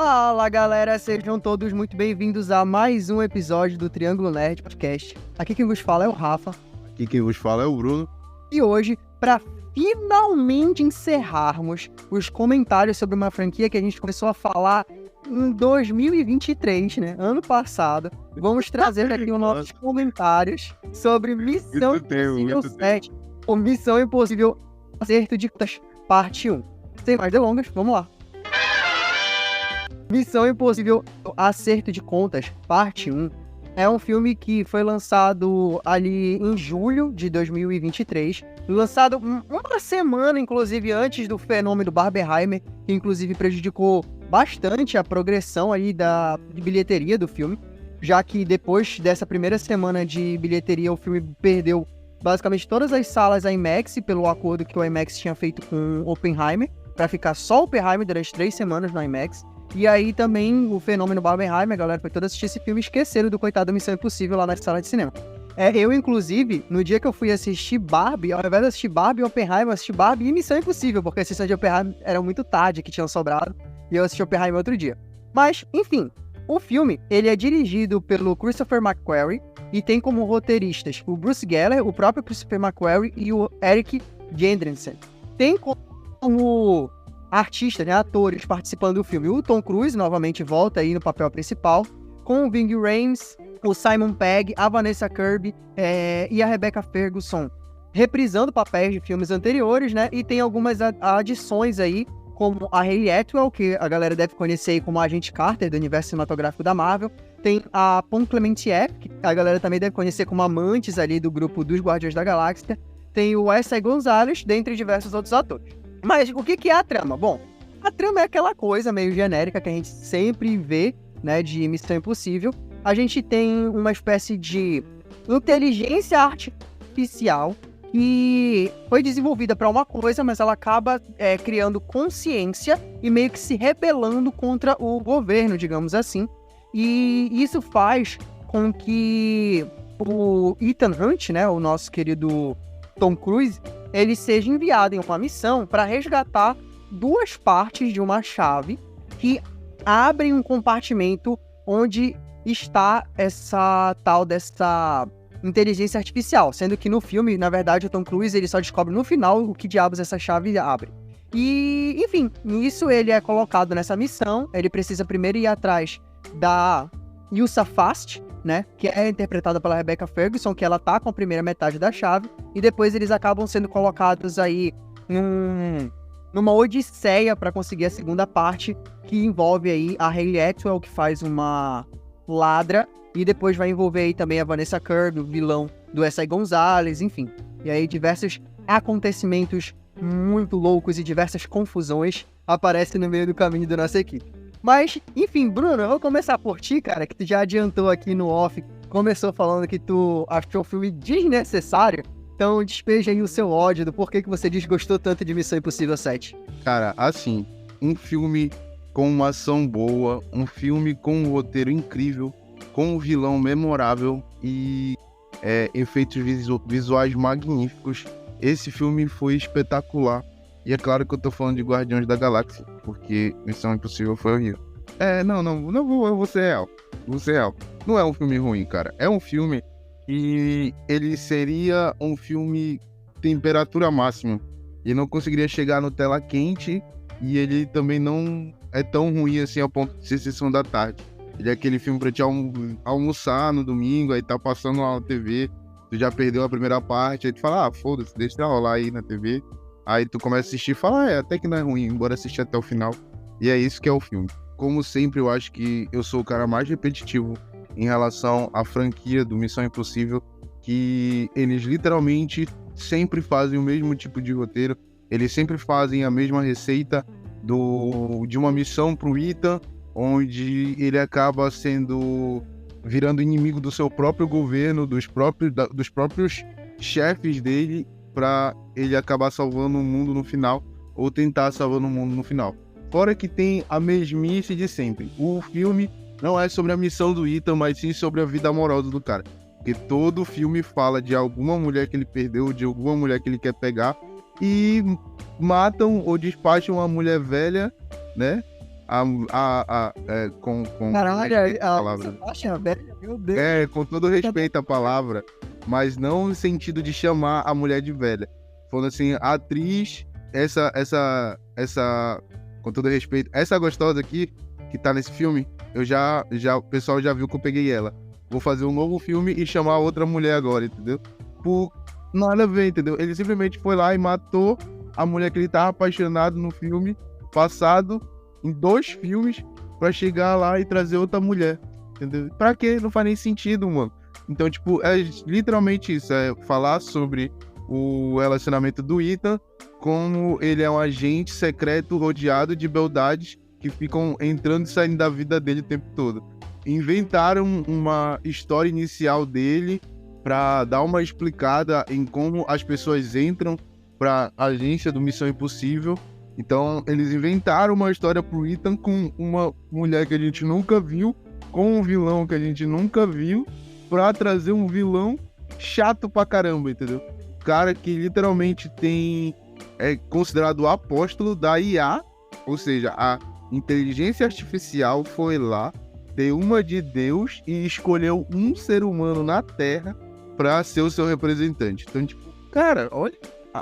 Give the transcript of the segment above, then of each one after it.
Fala galera, sejam todos muito bem-vindos a mais um episódio do Triângulo Nerd Podcast. Aqui quem vos fala é o Rafa. Aqui quem vos fala é o Bruno. E hoje, para finalmente encerrarmos os comentários sobre uma franquia que a gente começou a falar em 2023, né? Ano passado, vamos trazer aqui os nossos comentários sobre Missão Impossível 7, ou Missão Impossível Acerto de Contas, parte 1. Sem mais delongas, vamos lá. Missão Impossível Acerto de Contas, parte 1, é um filme que foi lançado ali em julho de 2023, lançado uma semana, inclusive, antes do fenômeno Barbenheimer, que inclusive prejudicou bastante a progressão aí de bilheteria do filme, já que depois dessa primeira semana de bilheteria, o filme perdeu basicamente todas as salas IMAX, pelo acordo que o IMAX tinha feito com Oppenheimer, para ficar só Oppenheimer durante 3 semanas no IMAX. E aí também o fenômeno Barbenheimer, a galera foi toda assistir esse filme e esqueceram do coitado Missão Impossível lá na sala de cinema. Eu, inclusive, no dia que eu fui assistir Barbie, ao invés de assistir Barbie e Oppenheimer, eu assisti Barbie e Missão Impossível, porque as sessões de Oppenheimer eram muito tarde, que tinham sobrado, e eu assisti Oppenheimer outro dia. Mas, enfim, o filme, ele é dirigido pelo Christopher McQuarrie e tem como roteiristas o Bruce Geller, o próprio Christopher McQuarrie e o Eric Jendrensen. Tem como artistas, né, atores participando do filme. O Tom Cruise novamente volta aí no papel principal, com o Ving Rhames, o Simon Pegg, a Vanessa Kirby e a Rebecca Ferguson reprisando papéis de filmes anteriores, né? E tem algumas adições aí, como a Hayley Atwell, que a galera deve conhecer aí como a Agente Carter do universo cinematográfico da Marvel. Tem a Pom Klementieff, que a galera também deve conhecer como amantes ali do grupo dos Guardiões da Galáxia. Tem o Wesley Gonzalez, dentre diversos outros atores. Mas o que é a trama? Bom, a trama é aquela coisa meio genérica que a gente sempre vê, né, de Missão Impossível. A gente tem uma espécie de inteligência artificial que foi desenvolvida para uma coisa, mas ela acaba criando consciência e meio que se rebelando contra o governo, digamos assim. E isso faz com que o Ethan Hunt, né, o nosso querido Tom Cruise, ele seja enviado em uma missão para resgatar 2 partes de uma chave que abrem um compartimento onde está essa tal dessa inteligência artificial, sendo que no filme, na verdade, o Tom Cruise ele só descobre no final o que diabos essa chave abre. E, enfim, nisso ele é colocado nessa missão, ele precisa primeiro ir atrás da Ilsa Fast, né, que é interpretada pela Rebecca Ferguson, que ela tá com a primeira metade da chave, e depois eles acabam sendo colocados aí numa odisseia para conseguir a segunda parte, que envolve aí a Hayley Atwell, que faz uma ladra, e depois vai envolver aí também a Vanessa Kirby, o vilão do Wesley Gonzalez, enfim. E aí diversos acontecimentos muito loucos e diversas confusões aparecem no meio do caminho da nossa equipe. Mas, enfim, Bruno, eu vou começar por ti, cara, que tu já adiantou aqui no off, começou falando que tu achou o filme desnecessário, então despeja aí o seu ódio do porquê que você desgostou tanto de Missão Impossível 7. Cara, assim, um filme com uma ação boa, um filme com um roteiro incrível, com um vilão memorável e efeitos visuais magníficos. Esse filme foi espetacular. E é claro que eu tô falando de Guardiões da Galáxia, porque Missão Impossível foi horrível. Eu vou ser real. Não é um filme ruim, cara. É um filme que ele seria um filme temperatura máxima. E não conseguiria chegar no tela quente, e ele também não é tão ruim assim ao ponto de ser sessão da tarde. Ele é aquele filme pra te almoçar no domingo, aí tá passando na TV, tu já perdeu a primeira parte, aí tu fala, foda-se, deixa rolar aí na TV. Aí tu começa a assistir e fala, até que não é ruim, bora assistir até o final. E é isso que é o filme. Como sempre, eu acho que eu sou o cara mais repetitivo em relação à franquia do Missão Impossível, que eles literalmente sempre fazem o mesmo tipo de roteiro, eles sempre fazem a mesma receita de uma missão pro Ethan, onde ele acaba virando inimigo do seu próprio governo, dos próprios chefes dele, pra ele acabar salvando o mundo no final, ou tentar salvar o mundo no final. Fora que tem a mesmice de sempre. O filme não é sobre a missão do Ethan, mas sim sobre a vida amorosa do cara. Porque todo filme fala de alguma mulher que ele perdeu, de alguma mulher que ele quer pegar, e matam ou despacham a mulher velha, né? Caralho, respeito à a palavra. Sebastian, velho, meu Deus. Com todo respeito à palavra, mas não no sentido de chamar a mulher de velha. Falando assim, a atriz, com todo respeito, essa gostosa aqui, que tá nesse filme, o pessoal já viu que eu peguei ela. Vou fazer um novo filme e chamar outra mulher agora, entendeu? Por nada a ver, entendeu? Ele simplesmente foi lá e matou a mulher que ele tava apaixonado no filme passado, em 2 filmes, pra chegar lá e trazer outra mulher, entendeu? Pra quê? Não faz nem sentido, mano. Então, tipo, é literalmente isso, é falar sobre o relacionamento do Ethan, como ele é um agente secreto rodeado de beldades que ficam entrando e saindo da vida dele o tempo todo. Inventaram uma história inicial dele pra dar uma explicada em como as pessoas entram pra agência do Missão Impossível. Então, eles inventaram uma história pro Ethan com uma mulher que a gente nunca viu, com um vilão que a gente nunca viu, pra trazer um vilão chato pra caramba, entendeu? Cara que literalmente é considerado o apóstolo da IA, ou seja, a inteligência artificial foi lá, deu uma de Deus e escolheu um ser humano na Terra pra ser o seu representante. Então, tipo, cara, olha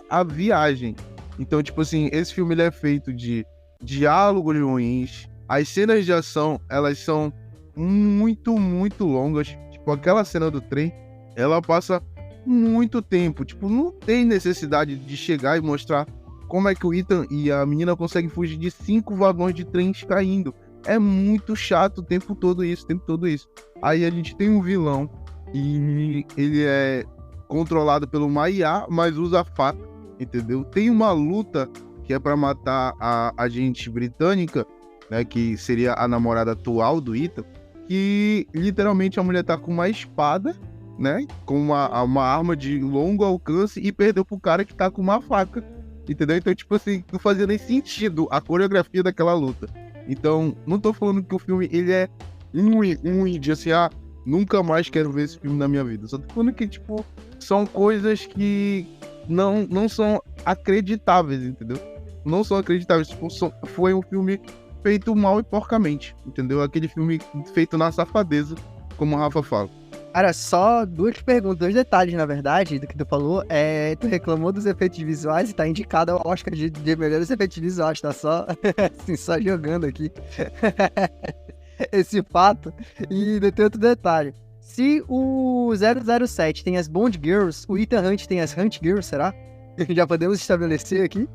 a viagem. Então, tipo assim, esse filme ele é feito de diálogos ruins. As cenas de ação, elas são muito, muito longas. Tipo, aquela cena do trem, ela passa muito tempo. Tipo, não tem necessidade de chegar e mostrar como é que o Ethan e a menina conseguem fugir de 5 vagões de trens caindo. É muito chato o tempo todo isso. Aí a gente tem um vilão e ele é controlado pelo uma IA, mas usa faca, entendeu? Tem uma luta que é pra matar a agente britânica, né, que seria a namorada atual do Ethan, que literalmente a mulher tá com uma espada, né, com uma arma de longo alcance e perdeu pro cara que tá com uma faca, entendeu? Então, tipo assim, não fazia nem sentido a coreografia daquela luta. Então, não tô falando que o filme, ele é ruim de assim, nunca mais quero ver esse filme na minha vida. Só tô falando que, tipo, são coisas que não são acreditáveis, entendeu? Não são acreditáveis. Tipo, foi um filme feito mal e porcamente, entendeu? Aquele filme feito na safadeza, como o Rafa fala. Cara, só 2 perguntas, 2 detalhes, na verdade, do que tu falou. Tu reclamou dos efeitos visuais e tá indicado ao Oscar de melhores efeitos visuais, tá só, assim, só jogando aqui esse fato. E tem outro detalhe. Se o 007 tem as Bond Girls, o Ethan Hunt tem as Hunt Girls, será? Já podemos estabelecer aqui?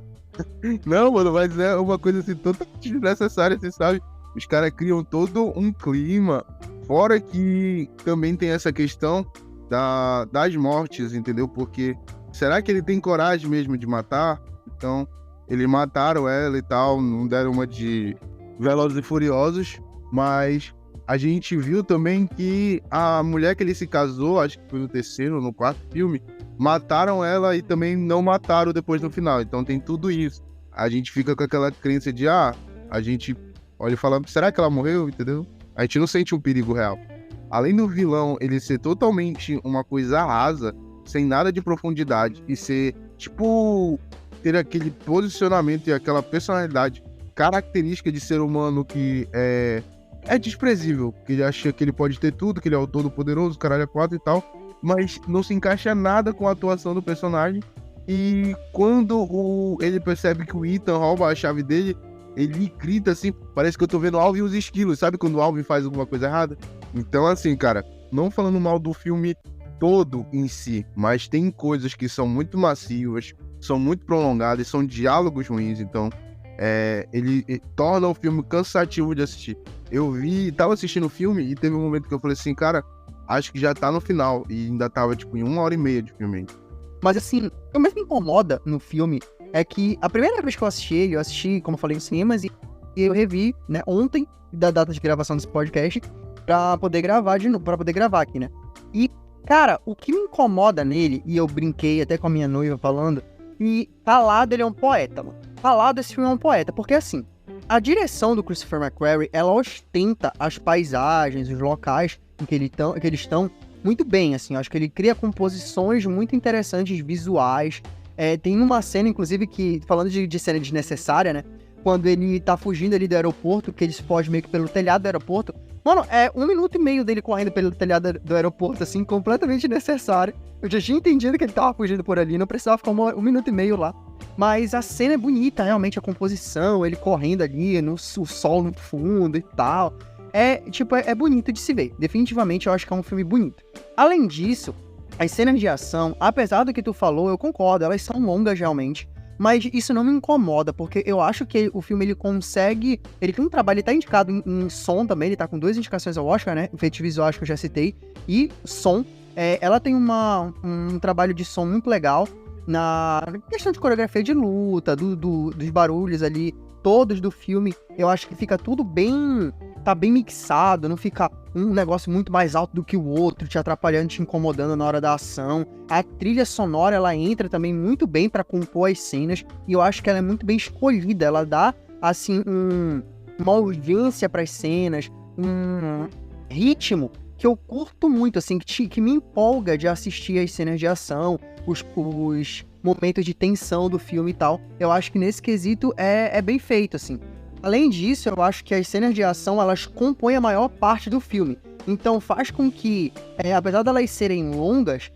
Não, mano, mas é uma coisa assim totalmente desnecessária, você sabe? Os caras criam todo um clima. Fora que também tem essa questão das mortes, entendeu? Porque será que ele tem coragem mesmo de matar? Então, eles mataram ela e tal, não deram uma de Velozes e Furiosos, mas a gente viu também que a mulher que ele se casou, acho que foi no 3º ou no 4º filme, mataram ela e também não mataram depois no final. Então tem tudo isso. A gente fica com aquela crença de, a gente olha e fala, será que ela morreu, entendeu? A gente não sente um perigo real. Além do vilão ele ser totalmente uma coisa rasa, sem nada de profundidade, e ser, tipo, ter aquele posicionamento e aquela personalidade característica de ser humano que é desprezível, que ele acha que ele pode ter tudo, que ele é o todo-poderoso, caralho, 4 e tal, mas não se encaixa nada com a atuação do personagem. E quando ele percebe que o Ethan rouba a chave dele, ele grita assim, parece que eu tô vendo o Alvin e os esquilos, sabe quando o Alvin faz alguma coisa errada? Então assim, cara, não falando mal do filme todo em si, mas tem coisas que são muito massivas, são muito prolongadas, são diálogos ruins, então ele torna o filme cansativo de assistir. Eu tava assistindo o filme e teve um momento que eu falei assim, cara, acho que já tá no final, e ainda tava tipo em 1h30 de filme. Mas assim, o que mais me incomoda no filme é que a primeira vez que eu assisti ele, eu assisti, como eu falei, em cinemas, e eu revi, né, ontem, da data de gravação desse podcast, pra poder gravar de novo, pra poder gravar aqui, né. E, cara, o que me incomoda nele, e eu brinquei até com a minha noiva falando, e Calado ele é um poeta, mano. Calado esse filme é um poeta, porque assim, a direção do Christopher McQuarrie, ela ostenta as paisagens, os locais em que eles estão muito bem, assim, eu acho que ele cria composições muito interessantes, visuais. Tem uma cena, inclusive, que, falando de cena desnecessária, né, quando ele tá fugindo ali do aeroporto, que eles fogem meio que pelo telhado do aeroporto. Mano, é 1 minuto e meio dele correndo pelo telhado do aeroporto, assim, completamente necessário. Eu já tinha entendido que ele tava fugindo por ali, não precisava ficar 1 minuto e meio lá. Mas a cena é bonita, realmente, a composição, ele correndo ali, o sol no fundo e tal. É bonito de se ver. Definitivamente, eu acho que é um filme bonito. Além disso, as cenas de ação, apesar do que tu falou, eu concordo, elas são longas realmente. Mas isso não me incomoda, porque eu acho que o filme, ele consegue... Ele tem um trabalho, ele tá indicado em som também, ele tá com 2 indicações ao Oscar, né? Efeitos visuais que eu já citei, e som. Ela tem um trabalho de som muito legal na questão de coreografia de luta, dos barulhos ali, todos do filme. Eu acho que fica tudo bem... Tá bem mixado, não fica um negócio muito mais alto do que o outro, te atrapalhando, te incomodando na hora da ação. A trilha sonora, ela entra também muito bem pra compor as cenas, e eu acho que ela é muito bem escolhida, ela dá, assim, uma urgência pras cenas, um ritmo que eu curto muito, assim, que me empolga de assistir as cenas de ação, os momentos de tensão do filme e tal. Eu acho que nesse quesito é bem feito, assim. Além disso, eu acho que as cenas de ação, elas compõem a maior parte do filme. Então faz com que, apesar de elas serem longas,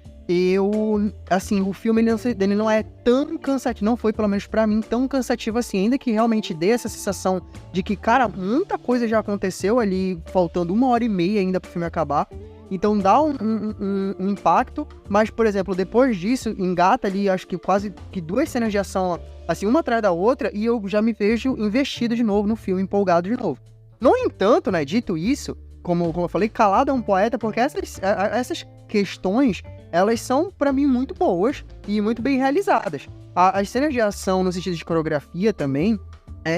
o filme ele não é tão cansativo, não foi, pelo menos pra mim, tão cansativo assim, ainda que realmente dê essa sensação de que, cara, muita coisa já aconteceu ali, faltando 1h30 ainda pro filme acabar. Então dá um impacto, mas, por exemplo, depois disso, engata ali, acho que quase que 2 cenas de ação, assim, uma atrás da outra, e eu já me vejo investido de novo no filme, empolgado de novo. No entanto, né, dito isso, como eu falei, calado é um poeta, porque essas questões, elas são, pra mim, muito boas e muito bem realizadas. As cenas de ação, no sentido de coreografia também,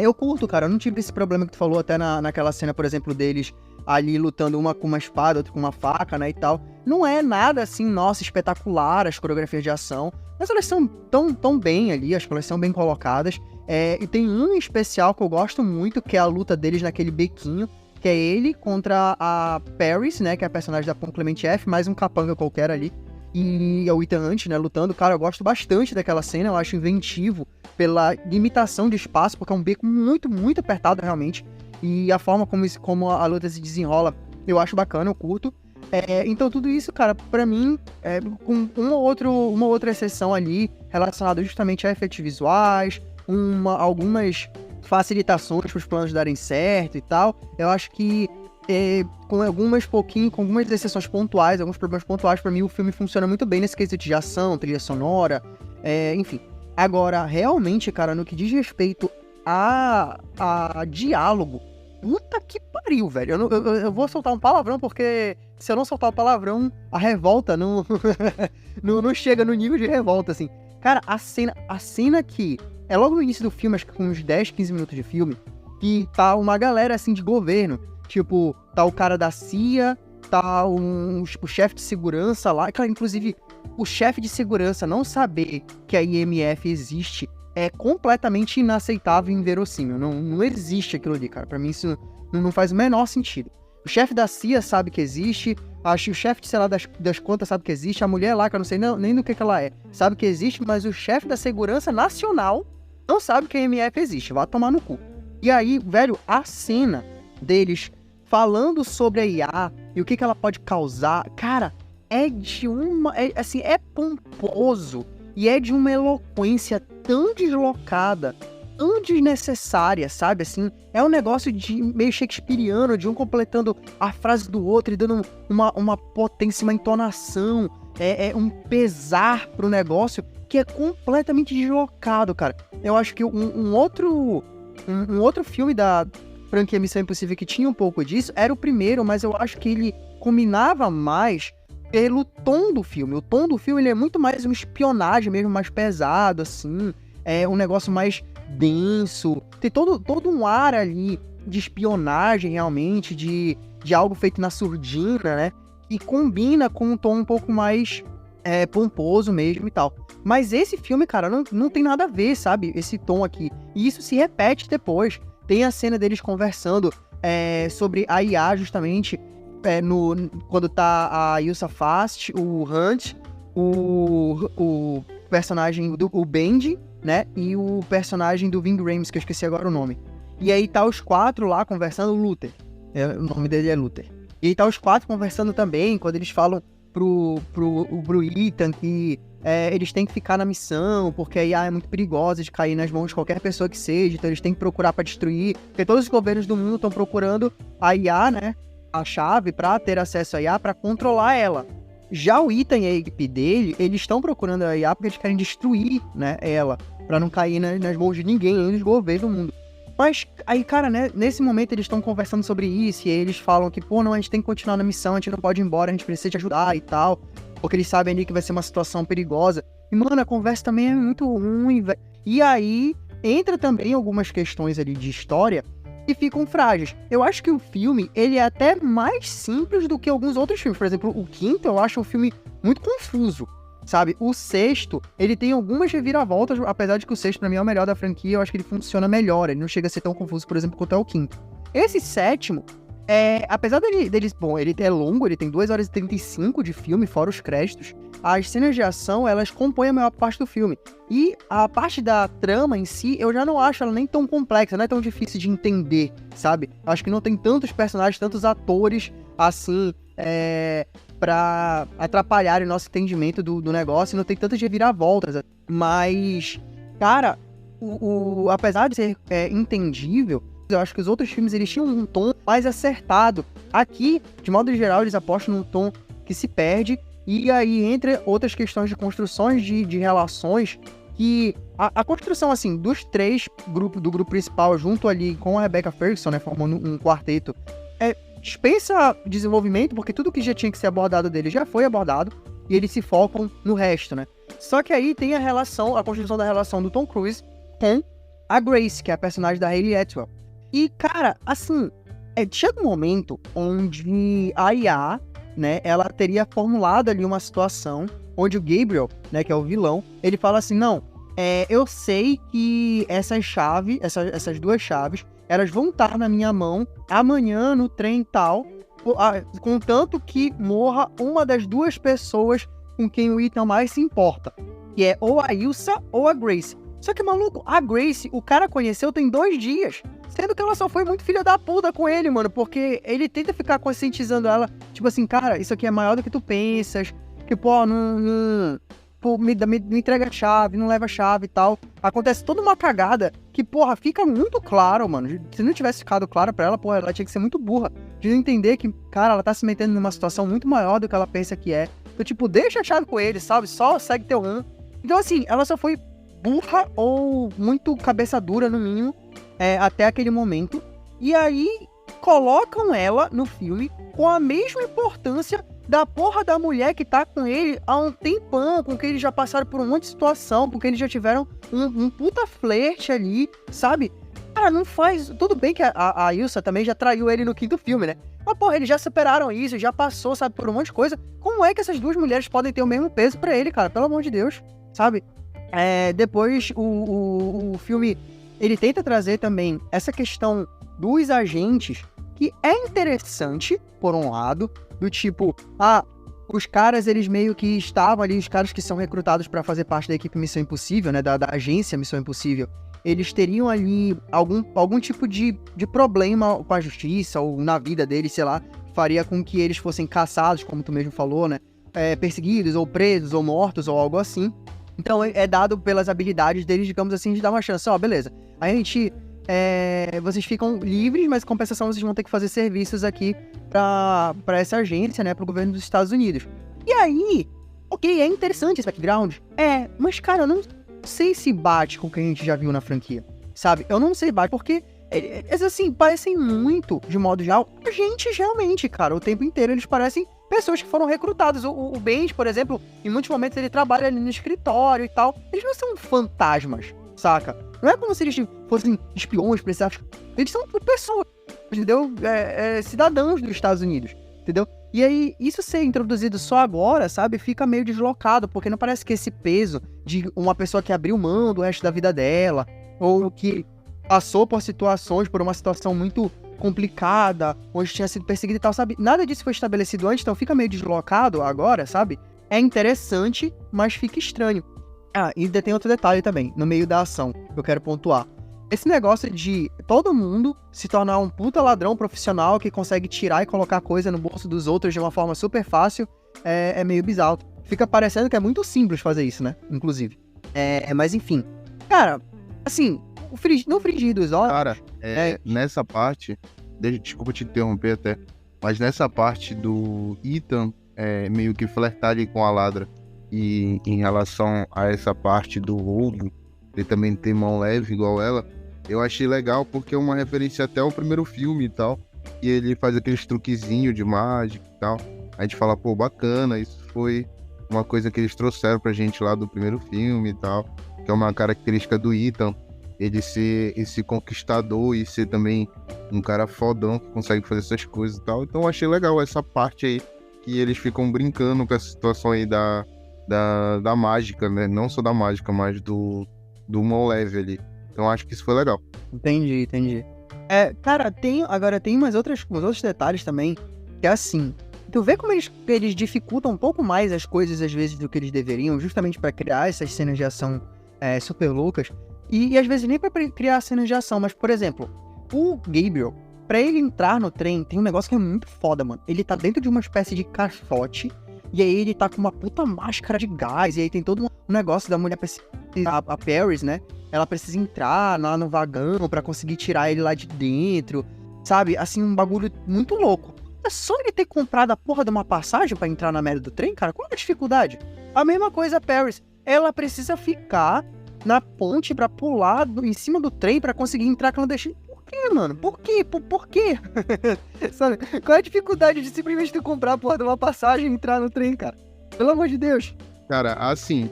eu curto, cara, eu não tive esse problema que tu falou até naquela cena, por exemplo, deles ali lutando uma com uma espada, outra com uma faca, né, e tal. Não é nada assim, nossa, espetacular as coreografias de ação, mas elas são tão bem ali, acho que elas são bem colocadas. E tem um em especial que eu gosto muito, que é a luta deles naquele bequinho, que é ele contra a Paris, né, que é a personagem da Pom Clement F, mais um capanga qualquer ali, e é o Ethan Hunt, né, lutando. Cara, eu gosto bastante daquela cena, eu acho inventivo pela limitação de espaço, porque é um beco muito, muito apertado realmente. E a forma como a luta se desenrola, eu acho bacana, eu curto. Então tudo isso, cara, pra mim, com uma outra exceção ali, relacionada justamente a efeitos visuais, algumas facilitações para os planos darem certo e tal, eu acho que com algumas exceções pontuais, alguns problemas pontuais, pra mim o filme funciona muito bem nesse quesito de ação, trilha sonora, enfim. Agora, realmente, cara, no que diz respeito a diálogo, puta que pariu, velho. Eu vou soltar um palavrão, porque se eu não soltar o palavrão, a revolta não, não chega no nível de revolta, assim. Cara, a cena que é logo no início do filme, acho que com uns 10, 15 minutos de filme, que tá uma galera, assim, de governo. Tipo, tá o cara da CIA, tá o chefe de segurança lá. Cara, inclusive, o chefe de segurança não saber que a IMF existe é completamente inaceitável e inverossímil. Não existe aquilo ali, cara. Pra mim isso não faz o menor sentido. O chefe da CIA sabe que existe, acho que o chefe de, sei lá, das contas sabe que existe, a mulher lá, que eu não sei nem do que ela é, sabe que existe, mas o chefe da segurança nacional não sabe que a IMF existe. Vai tomar no cu. E aí, velho, a cena deles falando sobre a IA e o que ela pode causar, cara, é pomposo e é de uma eloquência tão deslocada, tão desnecessária, sabe, assim, é um negócio de meio shakespeariano, de um completando a frase do outro e dando uma potência, uma entonação, um pesar pro negócio que é completamente deslocado, cara. Eu acho que um outro filme da franquia Missão Impossível que tinha um pouco disso era o primeiro, mas eu acho que ele combinava mais pelo tom do filme. O tom do filme ele é muito mais uma espionagem mesmo, mais pesado, assim. É um negócio mais denso. Tem todo um ar ali de espionagem, realmente, de algo feito na surdina, né? E combina com um tom um pouco mais pomposo mesmo e tal. Mas esse filme, cara, não tem nada a ver, sabe? Esse tom aqui. E isso se repete depois. Tem a cena deles conversando sobre a IA, justamente, quando tá a Ilsa Fast, o Hunt, o personagem do Benji, né? E o personagem do Ving Rhames, que eu esqueci agora o nome. E aí tá os 4 lá conversando, o Luther. O nome dele é Luther. E aí tá os 4 conversando também, quando eles falam pro Ethan que eles têm que ficar na missão, porque a IA é muito perigosa de cair nas mãos de qualquer pessoa que seja, então eles têm que procurar pra destruir, porque todos os governos do mundo estão procurando a IA, né? A chave pra ter acesso à IA, pra controlar ela. Já o Ethan e a equipe dele, eles estão procurando a IA porque eles querem destruir, né, ela, pra não cair nas mãos de ninguém, nem dos governos do mundo. Mas aí, cara, né, nesse momento eles estão conversando sobre isso, e aí eles falam que, pô, não, a gente tem que continuar na missão, a gente não pode ir embora, a gente precisa te ajudar e tal, porque eles sabem ali que vai ser uma situação perigosa. E, mano, a conversa também é muito ruim, velho. E aí, entra também algumas questões ali de história que ficam frágeis. Eu acho que o filme, ele é até mais simples do que alguns outros filmes. Por exemplo, o quinto, eu acho um filme muito confuso, sabe? O sexto, ele tem algumas reviravoltas, apesar de que o sexto, pra mim, é o melhor da franquia, eu acho que ele funciona melhor, ele não chega a ser tão confuso, por exemplo, quanto é o quinto. Esse sétimo, apesar dele, bom, ele é longo, ele tem 2 horas e 35 de filme, fora os créditos, as cenas de ação, elas compõem a maior parte do filme. E a parte da trama em si, eu já não acho ela nem tão complexa, não é tão difícil de entender, sabe? Eu acho que não tem tantos personagens, tantos atores, assim, pra atrapalharem o nosso entendimento do negócio, não tem tantas reviravoltas. Mas, cara, apesar de ser entendível, eu acho que os outros filmes, eles tinham um tom mais acertado. Aqui, de modo geral, eles apostam num tom que se perde. E aí, entre outras questões de construções de relações, que a construção, assim, dos 3 grupos, do grupo principal, junto ali com a Rebecca Ferguson, né, formando um quarteto, dispensa desenvolvimento, porque tudo que já tinha que ser abordado dele já foi abordado, e eles se focam no resto, né. Só que aí tem a construção da relação do Tom Cruise com a Grace, que é a personagem da Hayley Atwell. E, cara, assim, chega um momento onde a IA, né, ela teria formulado ali uma situação onde o Gabriel, né, que é o vilão, ele fala assim, não, eu sei que essas 2 chaves, elas vão estar na minha mão amanhã no trem tal, contanto que morra uma das 2 pessoas com quem o Ethan mais se importa, que é ou a Ilsa ou a Grace. Só que, maluco, a Grace, o cara conheceu tem 2 dias. Sendo que ela só foi muito filha da puta com ele, mano. Porque ele tenta ficar conscientizando ela. Tipo assim, cara, isso aqui é maior do que tu pensas. Que, pô, me entrega a chave, não leva a chave e tal. Acontece toda uma cagada que, porra, fica muito claro, mano. Se não tivesse ficado claro pra ela, porra, ela tinha que ser muito burra. De não entender que, cara, ela tá se metendo numa situação muito maior do que ela pensa que é. Então, tipo, deixa a chave com ele, sabe? Só segue teu rumo. Então, assim, ela só foi burra ou muito cabeça dura, no mínimo, até aquele momento. E aí colocam ela no filme com a mesma importância da porra da mulher que tá com ele há um tempão, com quem eles já passaram por um monte de situação, porque eles já tiveram um puta flerte ali, sabe? Cara, não faz... Tudo bem que a Ilsa também já traiu ele no quinto filme, né? Mas, porra, eles já superaram isso, já passou, sabe, por um monte de coisa. Como é que essas 2 mulheres podem ter o mesmo peso pra ele, cara? Pelo amor de Deus, sabe? Depois, o filme, ele tenta trazer também essa questão dos agentes, que é interessante, por um lado, do tipo, os caras, eles meio que estavam ali, os caras que são recrutados pra fazer parte da equipe Missão Impossível, né, da agência Missão Impossível, eles teriam ali algum tipo de problema com a justiça, ou na vida deles, sei lá, faria com que eles fossem caçados, como tu mesmo falou, né, perseguidos, ou presos, ou mortos, ou algo assim. Então é dado pelas habilidades deles, digamos assim, de dar uma chance. Beleza, a gente... vocês ficam livres, mas em compensação vocês vão ter que fazer serviços aqui pra essa agência, né, pro governo dos Estados Unidos. E aí, ok, é interessante esse background, mas cara, eu não sei se bate com o que a gente já viu na franquia, sabe? Eu não sei se bate, porque eles, assim, parecem muito, de modo geral, agentes realmente, cara, o tempo inteiro eles parecem pessoas que foram recrutadas. O Benji, por exemplo, em muitos momentos ele trabalha ali no escritório e tal, eles não são fantasmas, saca? Não é como se eles fossem espiões, precisavam. Eles são pessoas, entendeu? Cidadãos dos Estados Unidos, entendeu? E aí, isso ser introduzido só agora, sabe? Fica meio deslocado, porque não parece que esse peso de uma pessoa que abriu mão do resto da vida dela, ou que passou por uma situação muito complicada, onde tinha sido perseguida e tal, sabe? Nada disso foi estabelecido antes, então fica meio deslocado agora, sabe? É interessante, mas fica estranho. Ah, e ainda tem outro detalhe também, no meio da ação, que eu quero pontuar. Esse negócio de todo mundo se tornar um puta ladrão profissional que consegue tirar e colocar coisa no bolso dos outros de uma forma super fácil é meio bizarro. Fica parecendo que é muito simples fazer isso, né? Inclusive. Mas enfim. Cara, assim, no frigir dos olhos... Cara, nessa parte, desculpa te interromper até, mas nessa parte do Ethan meio que flertar ali com a Ladra e em relação a essa parte do roubo, ele também tem mão leve igual ela, eu achei legal porque é uma referência até ao primeiro filme e tal, e ele faz aqueles truquezinhos de mágica e tal, a gente fala, pô, bacana, isso foi uma coisa que eles trouxeram pra gente lá do primeiro filme e tal, que é uma característica do Ethan, ele ser esse conquistador e ser também um cara fodão que consegue fazer essas coisas e tal. Então eu achei legal essa parte aí, que eles ficam brincando com essa situação aí da mágica, né? Não só da mágica, mas do mão leve ali. Então acho que isso foi legal. Entendi. Cara, agora tem uns outros detalhes também, que é assim, tu vê como eles dificultam um pouco mais as coisas às vezes do que eles deveriam, justamente pra criar essas cenas de ação super loucas. E às vezes nem pra criar cenas de ação, mas, por exemplo, o Gabriel, pra ele entrar no trem, tem um negócio que é muito foda, mano. Ele tá dentro de uma espécie de caixote, e aí ele tá com uma puta máscara de gás, e aí tem todo um negócio da mulher a Paris, né? Ela precisa entrar lá no vagão pra conseguir tirar ele lá de dentro, sabe? Assim, um bagulho muito louco. É só ele ter comprado a porra de uma passagem pra entrar na merda do trem, cara? Qual é a dificuldade? A mesma coisa a Paris. Ela precisa ficar na ponte pra pular em cima do trem pra conseguir entrar clandestino. Por quê, mano? Por quê? Por quê? Sabe? Qual é a dificuldade de simplesmente tu comprar a porra de uma passagem e entrar no trem, cara? Pelo amor de Deus. Cara, assim,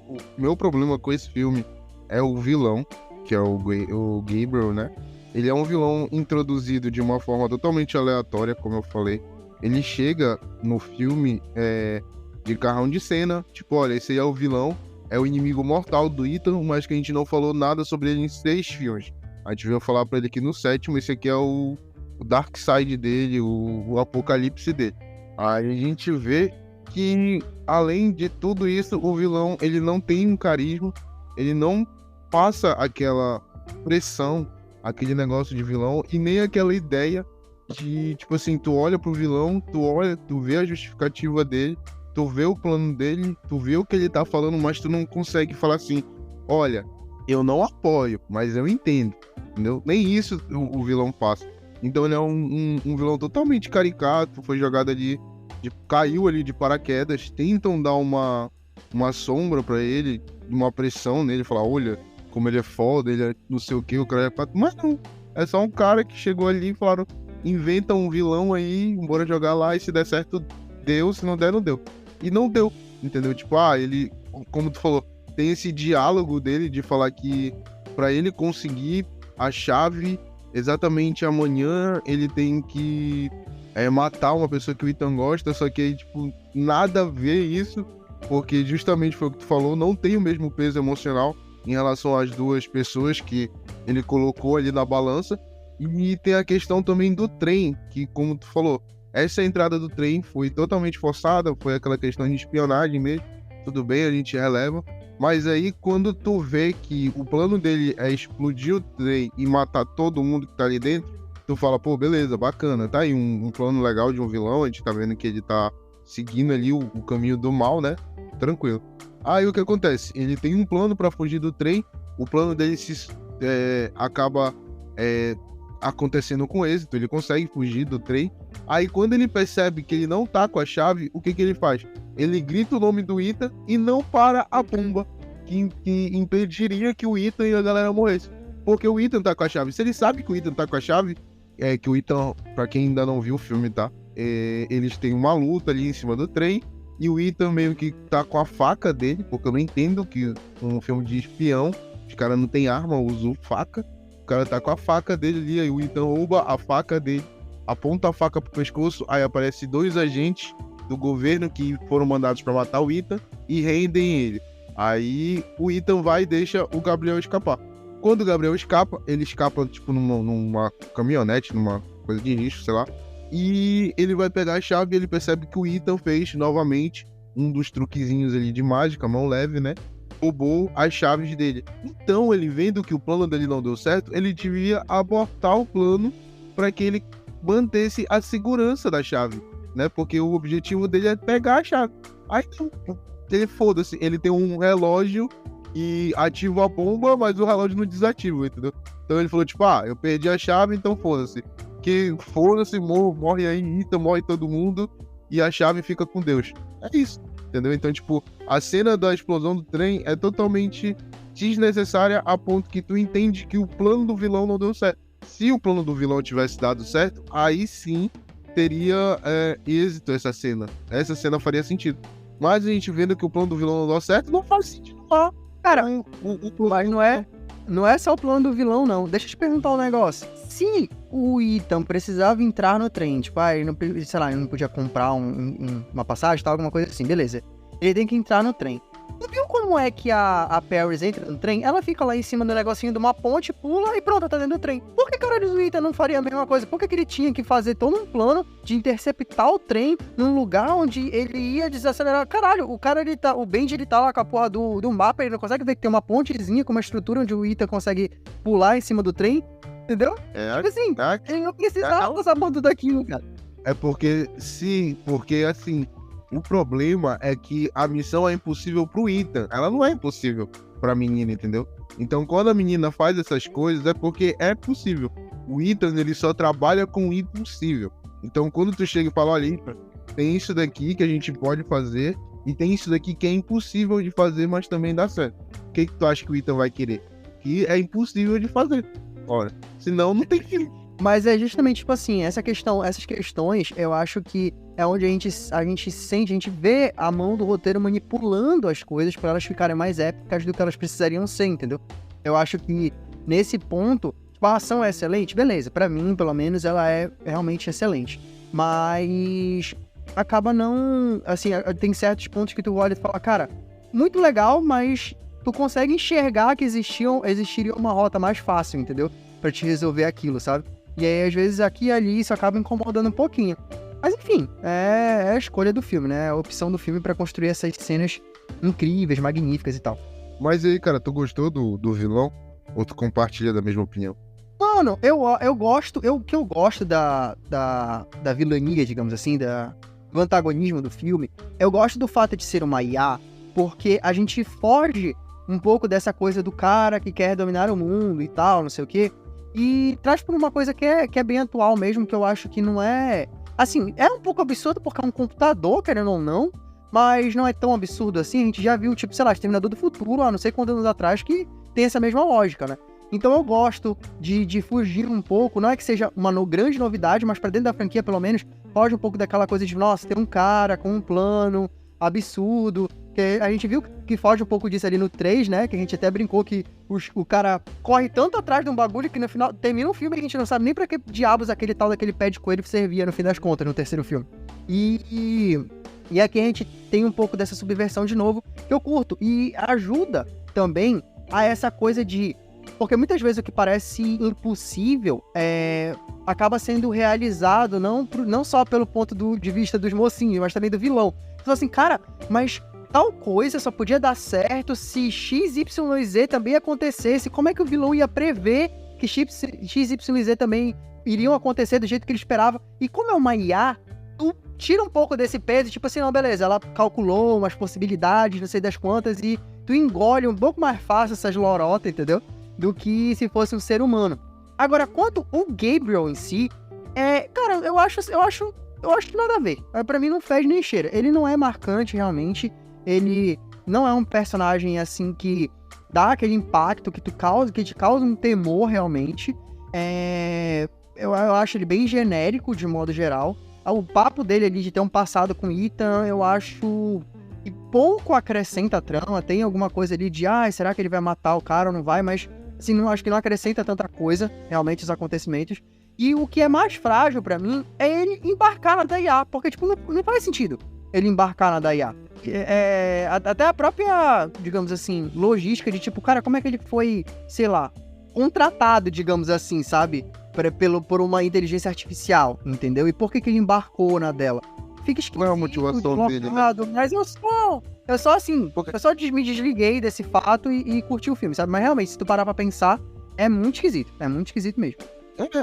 o meu problema com esse filme é o vilão, que é o Gabriel, né? Ele é um vilão introduzido de uma forma totalmente aleatória, como eu falei. Ele chega no filme de carrão de cena, tipo, olha, esse aí é o vilão, é o inimigo mortal do Ethan, mas que a gente não falou nada sobre ele em 6 filmes. A gente veio falar pra ele aqui no 7º, esse aqui é o Dark Side dele, o apocalipse dele. Aí a gente vê que, além de tudo isso, o vilão, ele não tem um carisma, ele não passa aquela pressão, aquele negócio de vilão, e nem aquela ideia de, tipo assim, tu olha pro vilão, tu vê a justificativa dele, tu vê o plano dele, tu vê o que ele tá falando, mas tu não consegue falar assim, olha, eu não apoio, mas eu entendo, entendeu? Nem isso o vilão faz. Então ele é um vilão totalmente caricato, foi jogado ali, caiu ali de paraquedas, tentam dar uma sombra pra ele, uma pressão nele, falar, olha, como ele é foda, ele é não sei o que, o cara é pato, mas não, é só um cara que chegou ali e falaram, inventa um vilão aí, bora jogar lá, e se der certo, deu, se não der, não deu. E não deu, entendeu? Tipo, ele, como tu falou, tem esse diálogo dele de falar que pra ele conseguir a chave exatamente amanhã, ele tem que matar uma pessoa que o Ethan gosta, só que aí, tipo, nada a ver isso, porque justamente foi o que tu falou, não tem o mesmo peso emocional em relação às duas pessoas que ele colocou ali na balança. E tem a questão também do trem, que, como tu falou, essa entrada do trem foi totalmente forçada, foi aquela questão de espionagem mesmo, tudo bem, a gente releva, mas aí quando tu vê que o plano dele é explodir o trem e matar todo mundo que tá ali dentro, tu fala, pô, beleza, bacana, tá aí um plano legal de um vilão, a gente tá vendo que ele tá seguindo ali o caminho do mal, né, tranquilo. Aí o que acontece? Ele tem um plano pra fugir do trem, o plano dele acaba acontecendo com êxito, ele consegue fugir do trem. Aí quando ele percebe que ele não tá com a chave, o que ele faz? Ele grita o nome do Ethan e não para a bomba que impediria que o Ethan e a galera morressem. Porque o Ethan tá com a chave. Se ele sabe que o Ethan tá com a chave, que o Ethan, pra quem ainda não viu o filme, tá? Eles têm uma luta ali em cima do trem, e o Ethan meio que tá com a faca dele, porque eu não entendo que um filme de espião, os caras não tem arma, usam faca. O cara tá com a faca dele ali, aí o Ethan rouba a faca dele, aponta a faca pro pescoço, aí aparece 2 agentes do governo que foram mandados pra matar o Ethan e rendem ele. Aí o Ethan vai e deixa o Gabriel escapar. Quando o Gabriel escapa, ele escapa tipo numa caminhonete, numa coisa de lixo, sei lá. E ele vai pegar a chave e ele percebe que o Ethan fez novamente um dos truquezinhos ali de mágica, mão leve, né? roubou as chaves dele. Então, ele vendo que o plano dele não deu certo, ele devia abortar o plano para que ele mantesse a segurança da chave, né? Porque o objetivo dele é pegar a chave. Aí, ele foda-se, ele tem um relógio e ativa a bomba, mas o relógio não desativa, entendeu? Então ele falou, tipo, eu perdi a chave, então foda-se. Que foda-se, morre aí, Ita, morre todo mundo, e a chave fica com Deus. É isso, entendeu? Então, tipo, a cena da explosão do trem é totalmente desnecessária a ponto que tu entende que o plano do vilão não deu certo. Se o plano do vilão tivesse dado certo, aí sim teria êxito essa cena. Essa cena faria sentido. Mas a gente vendo que o plano do vilão não deu certo, não faz sentido. Cara, mas não é só o plano do vilão, não. Deixa eu te perguntar um negócio. Se o Ethan precisava entrar no trem, tipo, ele não, sei lá, ele não podia comprar uma passagem, tal, alguma coisa assim, beleza. Ele tem que entrar no trem. Tu viu como é que a Paris entra no trem? Ela fica lá em cima do negocinho de uma ponte, pula e pronto, tá dentro do trem. Por que caralho o Ethan não faria a mesma coisa? Por que ele tinha que fazer todo um plano de interceptar o trem num lugar onde ele ia desacelerar? Caralho, o cara, o Benji, ele tá lá com a porra do mapa, ele não consegue ver que tem uma pontezinha com uma estrutura onde o Ethan consegue pular em cima do trem, entendeu? Tipo assim, ele não precisava passar por tudo aquilo, cara. É porque assim, o problema é que a missão é impossível pro Ethan. Ela não é impossível pra menina, entendeu? Então, quando a menina faz essas coisas, é porque é possível. O Ethan, ele só trabalha com o impossível. Então, quando tu chega e fala, olha, Ethan, tem isso daqui que a gente pode fazer e tem isso daqui que é impossível de fazer, mas também dá certo. O que tu acha que o Ethan vai querer? Que é impossível de fazer. Ora, senão não tem filme. Mas é justamente, tipo assim, essas questões, eu acho que é onde a gente sente, a gente vê a mão do roteiro manipulando as coisas para elas ficarem mais épicas do que elas precisariam ser, entendeu? Eu acho que, nesse ponto, tipo, a ação é excelente, beleza, pra mim, pelo menos, ela é realmente excelente. Mas acaba não, assim, tem certos pontos que tu olha e fala, cara, muito legal, mas tu consegue enxergar que existiria uma rota mais fácil, entendeu? Pra te resolver aquilo, sabe? E aí, às vezes, aqui e ali, isso acaba incomodando um pouquinho. Mas, enfim, é a escolha do filme, né? É a opção do filme pra construir essas cenas incríveis, magníficas e tal. Mas aí, cara, tu gostou do vilão? Ou tu compartilha da mesma opinião? Mano, eu gosto da vilania, digamos assim, do antagonismo do filme. Eu gosto do fato de ser uma IA, porque a gente foge um pouco dessa coisa do cara que quer dominar o mundo e tal, não sei o quê. E traz por uma coisa que é bem atual mesmo, que eu acho que não é... Assim, é um pouco absurdo porque é um computador, querendo ou não, mas não é tão absurdo assim. A gente já viu, tipo, sei lá, Exterminador do Futuro, há não sei quantos anos atrás, que tem essa mesma lógica, né? Então eu gosto de fugir um pouco, não é que seja uma grande novidade, mas pra dentro da franquia, pelo menos, foge um pouco daquela coisa de, nossa, tem um cara com um plano absurdo, que a gente viu que foge um pouco disso ali no 3, né, que a gente até brincou que o cara corre tanto atrás de um bagulho que no final termina o filme e a gente não sabe nem pra que diabos aquele tal daquele pé de coelho servia no fim das contas, no terceiro filme. E aqui a gente tem um pouco dessa subversão de novo, que eu curto, e ajuda também a essa coisa de... Porque muitas vezes o que parece impossível acaba sendo realizado não só pelo ponto de vista dos mocinhos, mas também do vilão. Então assim, cara, mas tal coisa só podia dar certo se X, Y e Z também acontecesse. Como é que o vilão ia prever que X, Y e Z também iriam acontecer do jeito que ele esperava? E como é uma IA, tu tira um pouco desse peso, tipo assim, não, beleza, ela calculou umas possibilidades, não sei das quantas, e tu engole um pouco mais fácil essas lorotas, entendeu? Do que se fosse um ser humano. Agora, quanto o Gabriel em si, cara, eu acho que nada a ver. Pra mim não fez nem cheira. Ele não é marcante, realmente. Ele não é um personagem, assim, que dá aquele impacto que te causa um temor, realmente. Eu acho ele bem genérico, de modo geral. O papo dele ali de ter um passado com Ethan, eu acho que pouco acrescenta a trama. Tem alguma coisa ali de, será que ele vai matar o cara ou não vai? Mas, assim, não acho que não acrescenta tanta coisa, realmente, os acontecimentos. E o que é mais frágil pra mim é ele embarcar na DIA, porque, tipo, não faz sentido ele embarcar na DIA. Até a própria, digamos assim, logística de, tipo, cara, como é que ele foi, sei lá, contratado, digamos assim, sabe? Por uma inteligência artificial, entendeu? E por que ele embarcou na dela? fica esquisito, Qual é a motivação dele, né? deslocado, mas eu só me desliguei desse fato e curti o filme, sabe? Mas realmente, se tu parar pra pensar, é muito esquisito mesmo.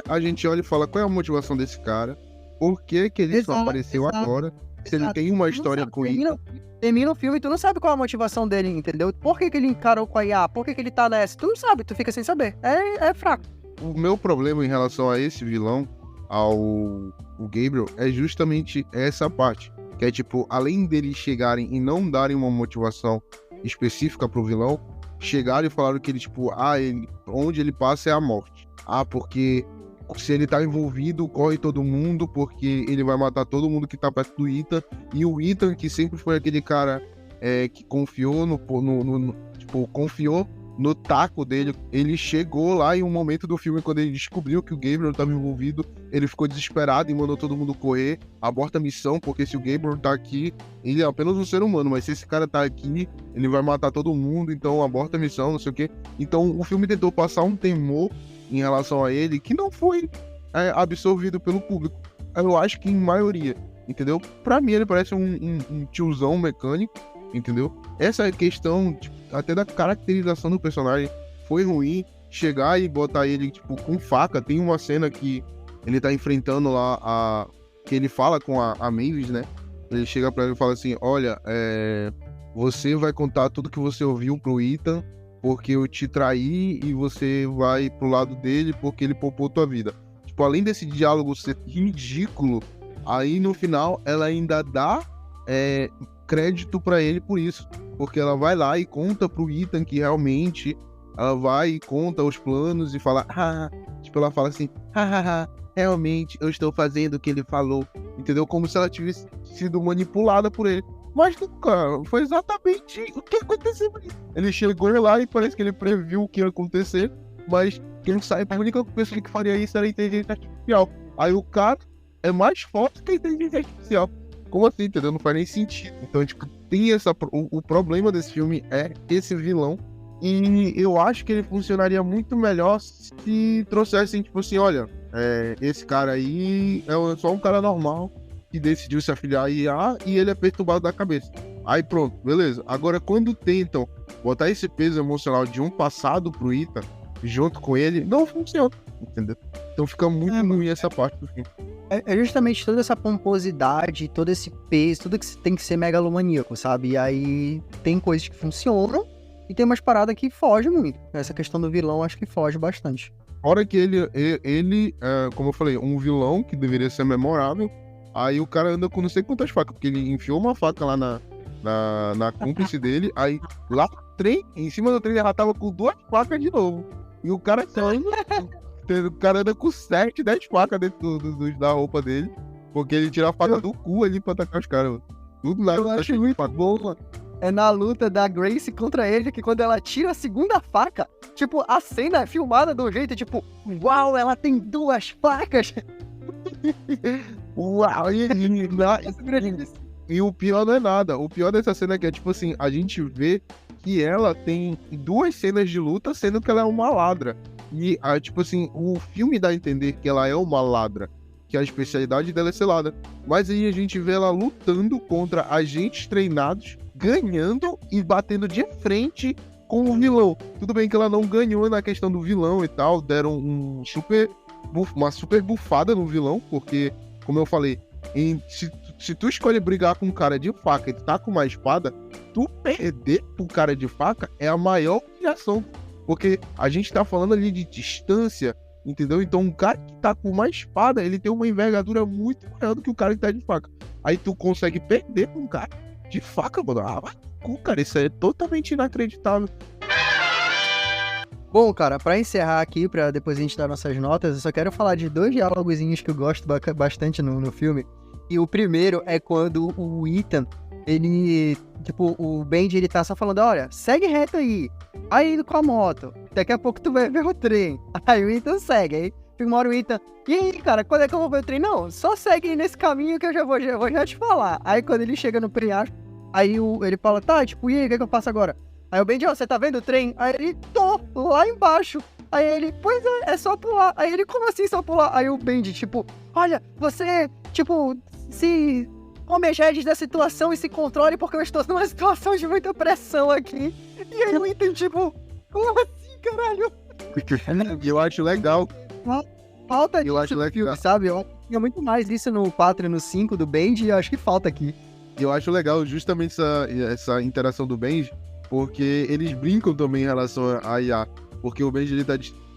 A gente olha e fala, qual é a motivação desse cara? Por que que ele só apareceu agora? Se ele tem uma história com isso. Termina o filme e tu não sabe qual é a motivação dele, entendeu? Por que que ele encarou com a IA? Por que que ele tá nessa? Tu não sabe, tu fica sem saber. É fraco. O meu problema em relação a esse vilão, o Gabriel, é justamente essa parte. Que é tipo, além deles chegarem e não darem uma motivação específica pro vilão, chegaram e falaram que ele, tipo, onde ele passa é a morte. Porque se ele tá envolvido, corre todo mundo, porque ele vai matar todo mundo que tá perto do Ethan. E o Ethan, que sempre foi aquele cara que confiou confiou no taco dele. Ele chegou lá em um momento do filme, quando ele descobriu que o Gabriel estava envolvido, ele ficou desesperado e mandou todo mundo correr, aborta a missão, porque se o Gabriel tá aqui, ele é apenas um ser humano, mas se esse cara tá aqui, ele vai matar todo mundo, então aborta a missão, não sei o quê. Então o filme tentou passar um temor em relação a ele, que não foi absorvido pelo público. Eu acho que em maioria, entendeu? Pra mim ele parece um tiozão mecânico, entendeu? Essa questão, tipo, até da caracterização do personagem foi ruim. Chegar e botar ele, tipo, com faca. Tem uma cena que ele tá enfrentando lá que ele fala com a Mavis, né? Ele chega pra ele e fala assim, olha, você vai contar tudo que você ouviu pro Ethan, porque eu te traí, e você vai pro lado dele porque ele poupou tua vida. Tipo, além desse diálogo ser ridículo, aí no final ela ainda dá crédito pra ele por isso. Porque ela vai lá e conta pro Ethan que realmente ela vai e conta os planos e fala, tipo, ela fala assim, realmente eu estou fazendo o que ele falou, entendeu? Como se ela tivesse sido manipulada por ele. Mas nunca, foi exatamente o que aconteceu. Ele chegou lá e parece que ele previu o que ia acontecer, mas quem sabe, a única pessoa que faria isso era a inteligência artificial. Aí o cara é mais forte que a inteligência artificial. Como assim, entendeu? Não faz nem sentido. Então, tipo, tem o problema desse filme é esse vilão. E eu acho que ele funcionaria muito melhor se trouxessem, tipo assim, olha, esse cara aí é só um cara normal que decidiu se afiliar a IA e ele é perturbado da cabeça. Aí pronto, beleza. Agora, quando tentam botar esse peso emocional de um passado pro Ethan junto com ele, não funciona, entendeu? Então fica muito ruim essa parte do filme. É justamente toda essa pomposidade, todo esse peso, tudo que tem que ser megalomaníaco, sabe? E aí tem coisas que funcionam e tem umas paradas que fogem muito. Essa questão do vilão acho que foge bastante. Fora que ele como eu falei, um vilão que deveria ser memorável, aí o cara anda com não sei quantas facas, porque ele enfiou uma faca lá na cúmplice dele, aí lá no trem, em cima do trem ele já tava com 2 facas de novo. E o cara o cara anda com 7, 10 facas dentro da roupa dele, porque ele tira a faca do cu ali pra atacar os caras, mano. Tudo lá. Eu acho muito bom, mano. É na luta da Grace contra ele, que quando ela tira a segunda faca, tipo, a cena é filmada de um jeito, tipo, uau, ela tem 2 facas. Uau, e o pior não é nada. O pior dessa cena é que é, tipo assim, a gente vê que ela tem 2 cenas de luta, sendo que ela é uma ladra. E, tipo assim, o filme dá a entender que ela é uma ladra, que a especialidade dela é ser ladra. Mas aí a gente vê ela lutando contra agentes treinados, ganhando e batendo de frente com o vilão. Tudo bem que ela não ganhou na questão do vilão e tal, deram uma super bufada no vilão, porque, como eu falei, se tu escolhe brigar com um cara de faca e tu tá com uma espada, tu perder pro cara de faca é a maior humilhação. Porque a gente tá falando ali de distância, entendeu? Então um cara que tá com uma espada, ele tem uma envergadura muito maior do que o cara que tá de faca. Aí tu consegue perder pra um cara de faca, mano. Cara, isso é totalmente inacreditável. Bom, cara, pra encerrar aqui, pra depois a gente dar nossas notas, eu só quero falar de 2 diálogozinhos que eu gosto bastante no filme. E o primeiro é quando o Ethan, ele, tipo, o Benji, ele tá só falando, olha, segue reto aí, indo com a moto, daqui a pouco tu vai ver o trem. Aí o Ethan segue, aí fica uma hora o Ethan, e aí, cara, quando é que eu vou ver o trem? Não, só segue nesse caminho que eu já vou te falar. Aí quando ele chega no penhasco, aí ele fala, tá, tipo, e aí, o que é que eu faço agora? Aí o Benji, ó, você tá vendo o trem? Aí ele, tô, lá embaixo. Aí ele, pois é só pular. Aí ele, como assim só pular? Aí o Benji, tipo, olha, você, tipo, se tome as rédeas da situação e se controle, porque eu estou numa situação de muita pressão aqui. E aí o Ethan, tipo, como assim, caralho? E eu acho legal. Falta Eu acho legal. filme, sabe? Eu tinha muito mais isso no 4 e no 5 do Benji, e eu acho que falta aqui. E eu acho legal justamente essa interação do Benji, porque eles brincam também em relação a IA. Porque o Benji, ele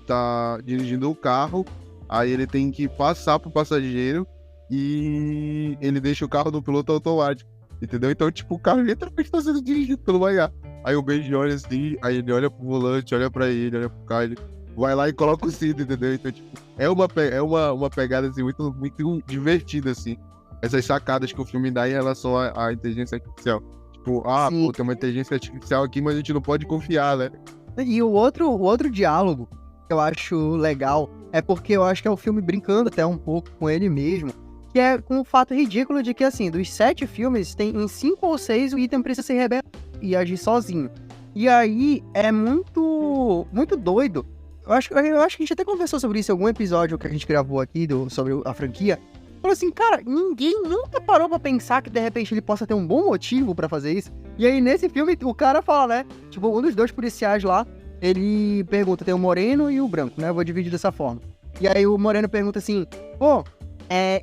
tá dirigindo o carro, aí ele tem que passar pro passageiro e ele deixa o carro no piloto automático, entendeu? Então, tipo, o carro literalmente tá sendo dirigido pelo IA. Aí o Benji olha assim, aí ele olha pro volante, olha pra ele, olha pro carro, ele vai lá e coloca o cinto, entendeu? Então, tipo, é uma pegada, assim, muito, muito divertida, assim. Essas sacadas que o filme dá em relação à inteligência artificial. Tipo, Sim. pô, tem uma inteligência artificial aqui, mas a gente não pode confiar, né? E o outro diálogo que eu acho legal é porque eu acho que é o filme brincando até um pouco com ele mesmo, que é com o fato ridículo de que, assim, dos 7 filmes, em 5 ou 6 o Ethan precisa se rebelar e agir sozinho. E aí é muito doido. Eu acho que a gente até conversou sobre isso em algum episódio que a gente gravou aqui sobre a franquia. Falou assim, cara, ninguém nunca parou pra pensar que de repente ele possa ter um bom motivo pra fazer isso. E aí nesse filme o cara fala, né? Tipo, um dos 2 policiais lá, ele pergunta, tem o moreno e o branco, né? Eu vou dividir dessa forma. E aí o moreno pergunta assim, pô,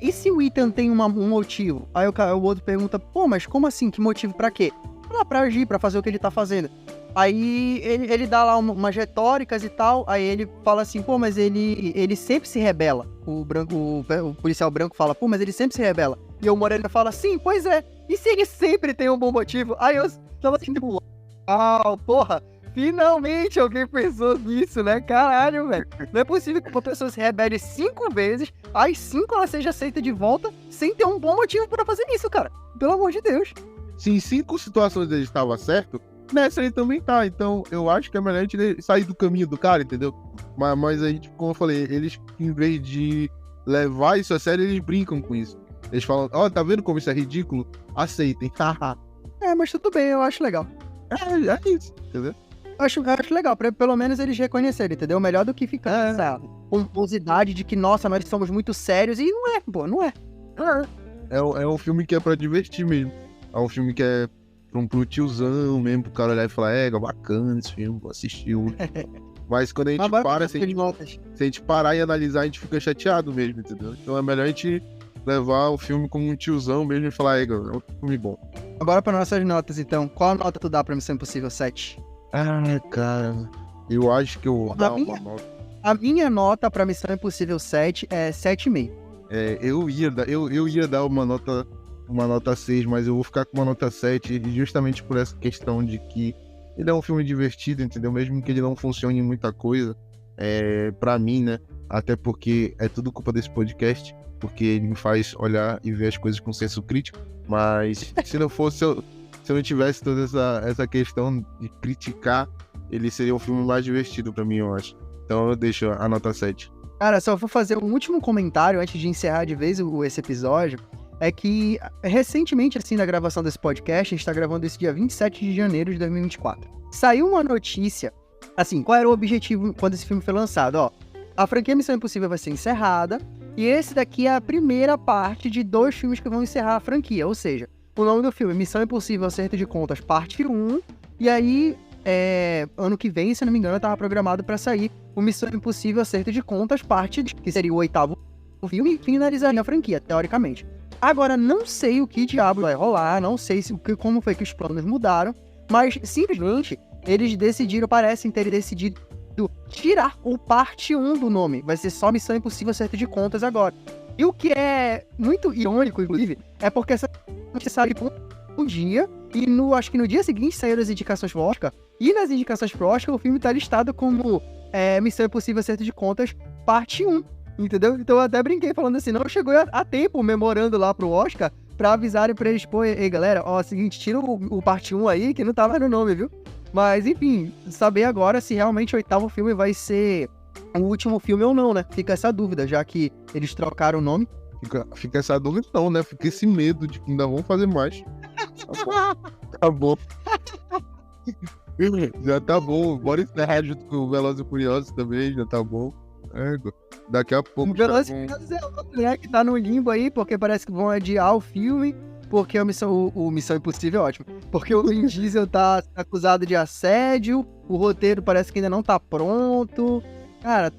e se o Ethan tem um motivo? Aí o outro pergunta, pô, mas como assim? Que motivo pra quê? Pra agir, pra fazer o que ele tá fazendo. Aí ele dá lá umas retóricas e tal, aí ele fala assim, pô, mas ele sempre se rebela. O policial branco fala, pô, mas ele sempre se rebela. E o moreno fala, sim, pois é, e se ele sempre tem um bom motivo? Aí eu tava assim, tipo, uau, porra, finalmente alguém pensou nisso, né? Caralho, velho. Não é possível que uma pessoa se rebele 5 vezes, as 5 ela seja aceita de volta, sem ter um bom motivo pra fazer isso, cara. Pelo amor de Deus. Se em 5 situações ele estava certo, nessa ele também tá. Então, eu acho que é melhor a gente sair do caminho do cara, entendeu? Mas a gente, como eu falei, eles, em vez de levar isso a sério, eles brincam com isso. Eles falam, tá vendo como isso é ridículo? Aceitem, haha. Mas tudo bem, eu acho legal. É isso, entendeu? Eu acho legal, pra pelo menos eles reconhecerem, entendeu? Melhor do que ficar essa pomposidade de que, nossa, nós somos muito sérios, e não é, pô, não é. É um filme que é pra divertir mesmo. É um filme que é pro tiozão mesmo, pro cara olhar e falar, bacana esse filme, vou assistir. Mas quando a gente se a gente parar e analisar, a gente fica chateado mesmo, entendeu? Então é melhor a gente levar o filme como um tiozão mesmo e falar, galera, é um filme bom. Agora para nossas notas, então. Qual nota tu dá pra Missão Impossível 7? Cara, eu acho que eu vou dar uma nota. A minha nota pra Missão Impossível 7 é 7,5. Eu ia dar uma nota 6, mas eu vou ficar com uma nota 7 justamente por essa questão de que ele é um filme divertido, entendeu? Mesmo que ele não funcione em muita coisa, pra mim, né? Até porque é tudo culpa desse podcast, porque ele me faz olhar e ver as coisas com senso crítico. Mas se não fosse, se eu não tivesse toda essa questão de criticar, ele seria um filme mais divertido pra mim, eu acho. Então eu deixo a nota 7. Cara, só vou fazer um último comentário antes de encerrar de vez esse episódio. É que, recentemente, assim, na gravação desse podcast, a gente tá gravando esse dia 27 de janeiro de 2024. Saiu uma notícia, assim, qual era o objetivo quando esse filme foi lançado? Ó, a franquia Missão Impossível vai ser encerrada, e esse daqui é a primeira parte de 2 filmes que vão encerrar a franquia, ou seja, o nome do filme é Missão Impossível Acerto de Contas, parte 1, e aí, ano que vem, se não me engano, tava programado pra sair o Missão Impossível Acerto de Contas, parte 2, que seria o 8º filme e finalizaria a franquia, teoricamente. Agora, não sei o que diabo vai rolar, não sei como foi que os planos mudaram, mas simplesmente eles parecem ter decidido tirar o parte 1 do nome. Vai ser só Missão Impossível Acerto de Contas agora. E o que é muito irônico, inclusive, é porque essa notícia saiu um dia, e acho que no dia seguinte saíram as indicações pro Oscar, e nas indicações pro Oscar o filme tá listado como Missão Impossível Acerto de Contas, parte 1. Entendeu? Então eu até brinquei falando assim, não chegou a tempo memorando lá pro Oscar pra avisarem pra eles, pô, ei galera, ó, seguinte, tira o parte 1 aí que não tá mais no nome, viu? Mas enfim, saber agora se realmente o 8º filme vai ser o último filme ou não, né? Fica essa dúvida, já que eles trocaram o nome. Fica essa dúvida não, né? Fica esse medo de que ainda vão fazer mais. Tá bom. Já tá bom. Bora encerrar junto com o Velozes e Furiosos também, já tá bom. Daqui a pouco. O Velozes e Furiosos é outro, né? Que tá no limbo aí, porque parece que vão adiar o filme. porque o Missão Impossível é ótimo. Porque o Vin Diesel tá acusado de assédio, o roteiro parece que ainda não tá pronto. Cara,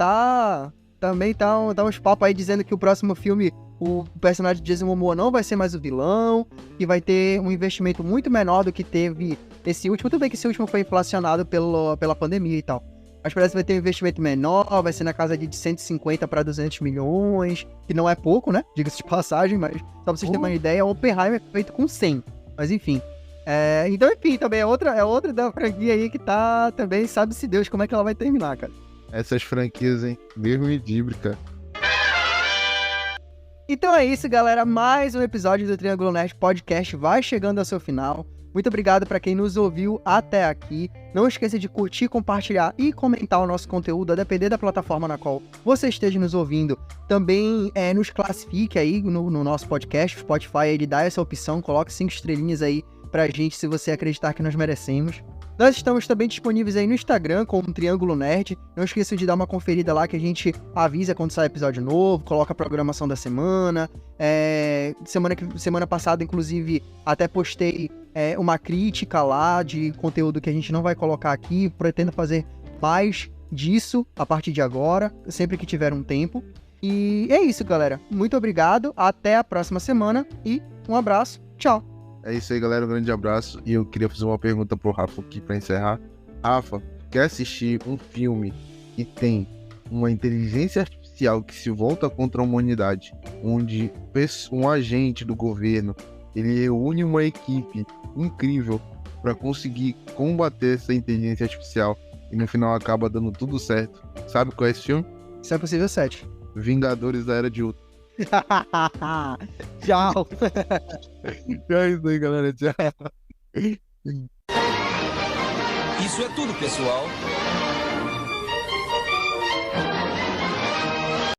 também tá uns papos aí dizendo que o próximo filme, o personagem de Jason Momoa não vai ser mais o vilão, que vai ter um investimento muito menor do que teve esse último. Tudo bem que esse último foi inflacionado pela pandemia e tal. Mas parece que vai ter um investimento menor, vai ser na casa de 150 para 200 milhões, que não é pouco, né? Diga-se de passagem, mas só pra vocês terem uma ideia, o Oppenheimer é feito com 100. Mas enfim. Então, enfim, também é outra da franquia aí que tá também, sabe-se Deus como é que ela vai terminar, cara. Essas franquias, hein? Mesmo medíbrica. Então é isso, galera. Mais um episódio do Triângulo Nerd Podcast vai chegando ao seu final. Muito obrigado para quem nos ouviu até aqui. Não esqueça de curtir, compartilhar e comentar o nosso conteúdo, a depender da plataforma na qual você esteja nos ouvindo. Também nos classifique aí no nosso podcast. O Spotify ele dá essa opção, coloque 5 estrelinhas aí pra gente se você acreditar que nós merecemos. Nós estamos também disponíveis aí no Instagram como Triângulo Nerd. Não esqueça de dar uma conferida lá que a gente avisa quando sai episódio novo, coloca a programação da semana. Semana passada, inclusive, até postei uma crítica lá de conteúdo que a gente não vai colocar aqui. Pretendo fazer mais disso a partir de agora, sempre que tiver um tempo. E é isso, galera. Muito obrigado, até a próxima semana e um abraço. Tchau! É isso aí, galera. Um grande abraço. E eu queria fazer uma pergunta pro Rafa aqui pra encerrar. Rafa, quer assistir um filme que tem uma inteligência artificial que se volta contra a humanidade, onde um agente do governo ele reúne uma equipe incrível para conseguir combater essa inteligência artificial e no final acaba dando tudo certo? Sabe qual é esse filme? Isso é possível 7. Vingadores da Era de Ultron. Tchau. É isso aí, galera. Tchau. Isso é tudo, pessoal.